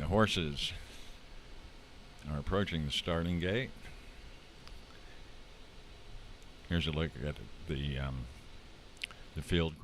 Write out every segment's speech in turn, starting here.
horses are approaching the starting gate. Here's a look at the field.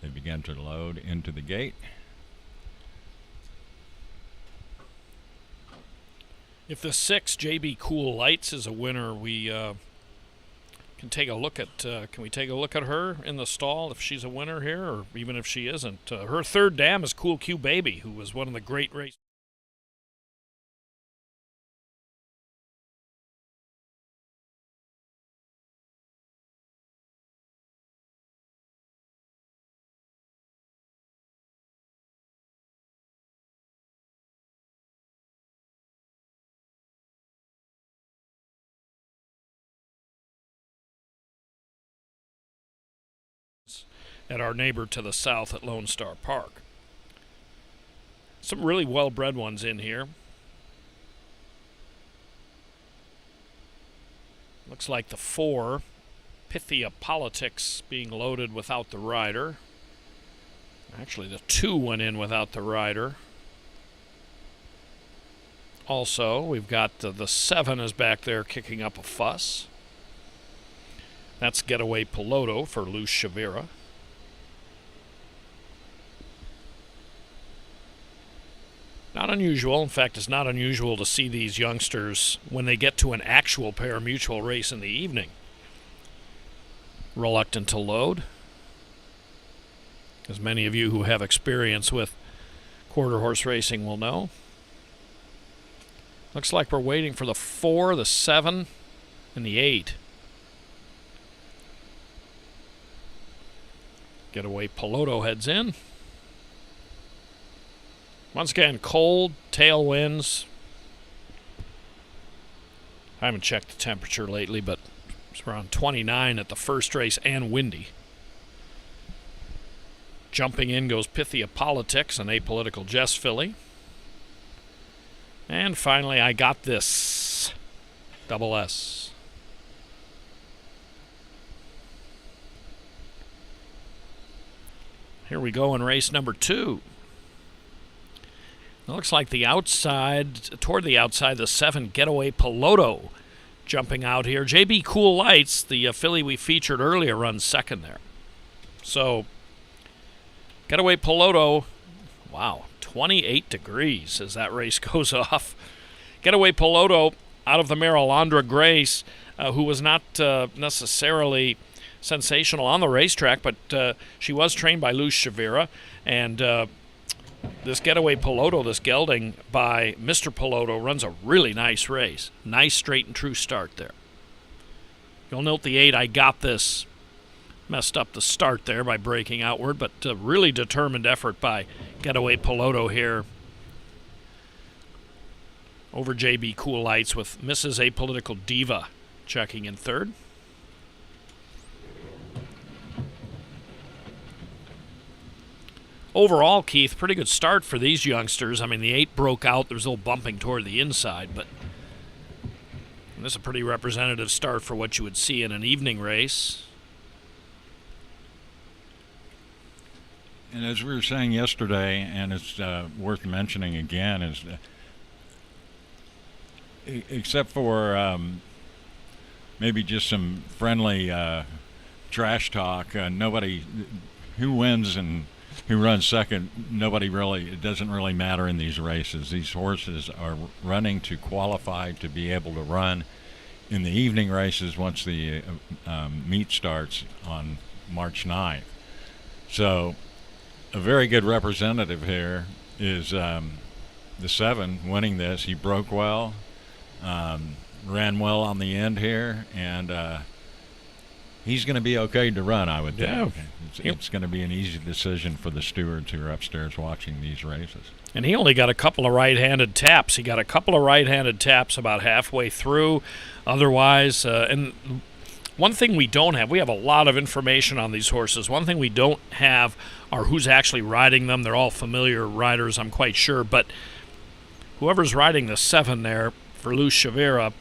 They began to load into the gate. If the 6 JB Cool Lights is a winner, we can take a look at. Can we take a look at her in the stall if she's a winner here, or even if she isn't? Her third dam is Cool Q Baby, who was one of the great race. At our neighbor to the south at Lone Star Park. Some really well-bred ones in here. Looks like the 4, Pythia Politics, being loaded without the rider. Actually, the 2 went in without the rider. Also, we've got the 7 is back there kicking up a fuss. That's Getaway Piloto for Luz Chavira. Not unusual. In fact, it's not unusual to see these youngsters when they get to an actual pari-mutuel race in the evening reluctant to load. As many of you who have experience with quarter horse racing will know. Looks like we're waiting for the 4, the 7, and the 8. Getaway Piloto heads in. Once again, cold, tailwinds. I haven't checked the temperature lately, but it's around 29 at the first race and windy. Jumping in goes Pythia Politics, an apolitical Jess filly. And finally, I Got This, double S. Here we go in race number 2. It looks like the outside, toward the outside, the 7 Getaway Piloto jumping out here. JB Cool Lights, the filly we featured earlier, runs second there. So, Getaway Piloto, wow, 28 degrees as that race goes off. Getaway Piloto out of the mare Alondra Grace, who was not necessarily sensational on the racetrack, but she was trained by Luz Chavira, and this Getaway Piloto, this gelding by Mr. Piloto, runs a really nice race. Nice straight and true start there. You'll note the 8, I Got This, messed up the start there by breaking outward, but a really determined effort by Getaway Piloto here over JB Cool Lights, with Mrs. Apolitical Diva checking in third. Overall, Keith, pretty good start for these youngsters. I mean, the 8 broke out. There was a little bumping toward the inside, but this is a pretty representative start for what you would see in an evening race. And as we were saying yesterday, and it's worth mentioning again, is except for maybe just some friendly trash talk, nobody who wins and who runs second, it doesn't really matter in these races. These horses are running to qualify to be able to run in the evening races once the meet starts on March 9th. So a very good representative here is the 7 winning this. He broke well. ran well on the end here, and he's going to be okay to run, I would think. Yeah. It's going to be an easy decision for the stewards who are upstairs watching these races. And he only got a couple of right-handed taps. He got a couple of right-handed taps about halfway through. Otherwise, and one thing we don't have, we have a lot of information on these horses. One thing we don't have are who's actually riding them. They're all familiar riders, I'm quite sure. But whoever's riding the 7 there for Lou Chavira,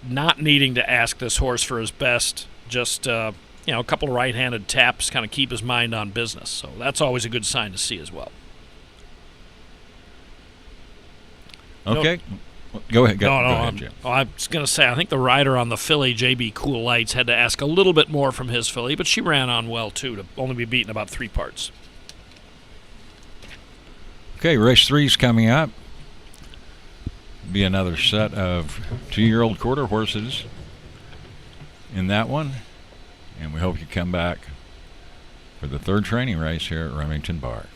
not needing to ask this horse for his best, just a couple of right-handed taps, kind of keep his mind on business. So that's always a good sign to see as well. Okay. Go ahead. Go ahead, Jim. I was going to say, I think the rider on the filly, JB Cool Lights, had to ask a little bit more from his filly, but she ran on well, too, to only be beaten about 3 parts. Okay, race 3's coming up. Be another set of 2-year-old quarter horses in that one. And we hope you come back for the 3rd training race here at Remington Park.